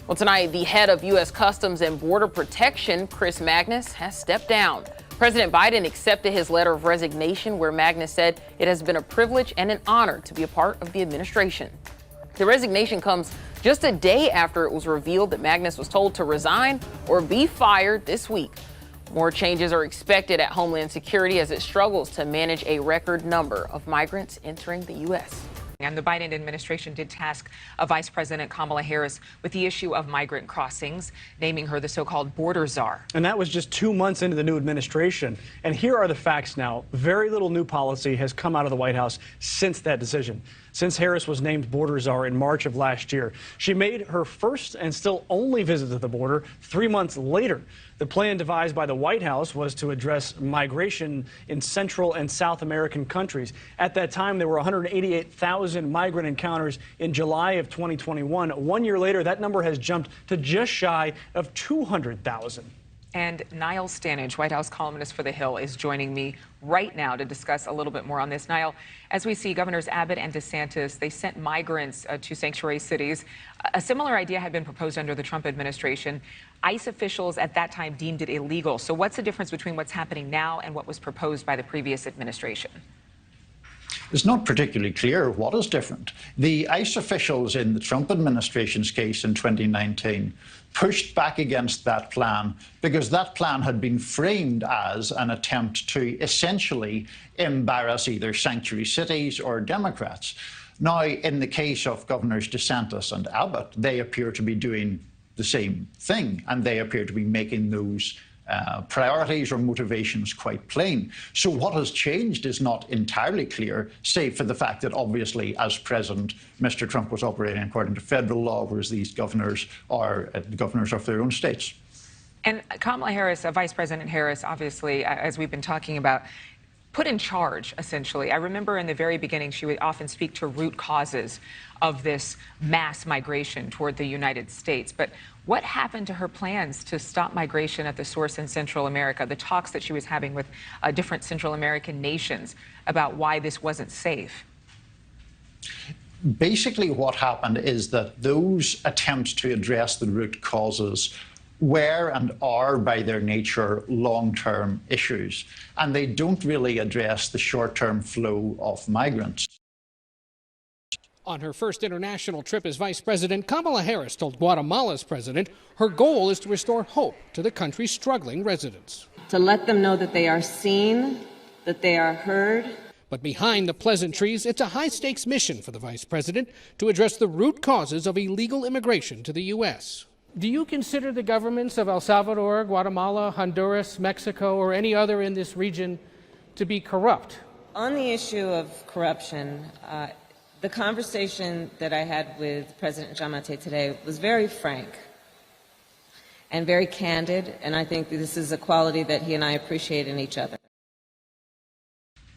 Well, tonight, the head of U.S. Customs and Border Protection, Chris Magnus, has stepped down. President Biden accepted his letter of resignation, where Magnus said it has been a privilege and an honor to be a part of the administration. The resignation comes just a day after it was revealed that Magnus was told to resign or be fired this week. More changes are expected at Homeland Security as it struggles to manage a record number of migrants entering the U.S. And the Biden administration did task Vice President Kamala Harris with the issue of migrant crossings, naming her the so-called border czar. And that was just 2 months into the new administration. And here are the facts now. Very little new policy has come out of the White House since that decision. Since Harris was named border czar in March of last year, she made her first and still only visit to the border 3 months later. The plan devised by the White House was to address migration in Central and South American countries. At that time, there were 188,000 migrant encounters in July of 2021. 1 year later, that number has jumped to just shy of 200,000. And Niall Stanage, White House columnist for The Hill, is joining me right now to discuss a little bit more on this. Niall, as we see, Governors Abbott and DeSantis, they sent migrants to sanctuary cities. A similar idea had been proposed under the Trump administration. ICE officials at that time deemed it illegal. So what's the difference between what's happening now and what was proposed by the previous administration? It's not particularly clear what is different. The ICE officials in the Trump administration's case in 2019 pushed back against that plan because that plan had been framed as an attempt to essentially embarrass either sanctuary cities or Democrats. Now, in the case of Governors DeSantis and Abbott, they appear to be doing the same thing, and they appear to be making those priorities or motivations quite plain. So what has changed is not entirely clear, save for the fact that obviously as president, Mr. Trump was operating according to federal law, whereas these governors are governors of their own states. And Kamala Harris, Vice President Harris, obviously, as we've been talking about, put in charge, essentially. I remember in the very beginning, she would often speak to root causes of this mass migration toward the United States. But what happened to her plans to stop migration at the source in Central America, the talks that she was having with different Central American nations about why this wasn't safe? Basically, what happened is that those attempts to address the root causes were and are, by their nature, long-term issues, and they don't really address the short-term flow of migrants. On her first international trip as vice president, Kamala Harris told Guatemala's president her goal is to restore hope to the country's struggling residents. To let them know that they are seen, that they are heard. But behind the pleasantries, it's a high-stakes mission for the vice president to address the root causes of illegal immigration to the U.S. Do you consider the governments of El Salvador, Guatemala, Honduras, Mexico, or any other in this region to be corrupt? On the issue of corruption, the conversation that I had with President Giammattei today was very frank and very candid, and I think this is a quality that he and I appreciate in each other.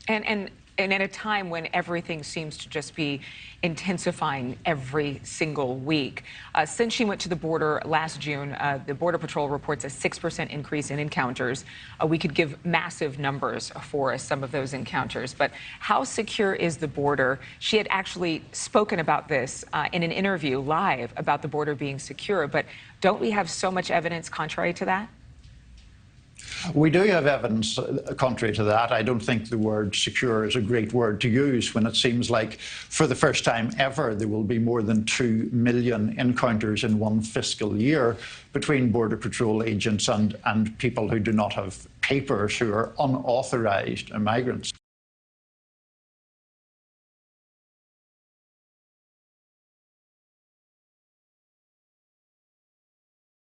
And at a time when everything seems to just be intensifying every single week. Since she went to the border last June, the Border Patrol reports a 6% increase in encounters. We could give massive numbers for some of those encounters, but how secure is the border? She had actually spoken about this in an interview live about the border being secure, but don't we have so much evidence contrary to that? We do have evidence contrary to that. I don't think the word secure is a great word to use when it seems like for the first time ever there will be more than 2 million encounters in one fiscal year between Border Patrol agents and people who do not have papers, who are unauthorized migrants.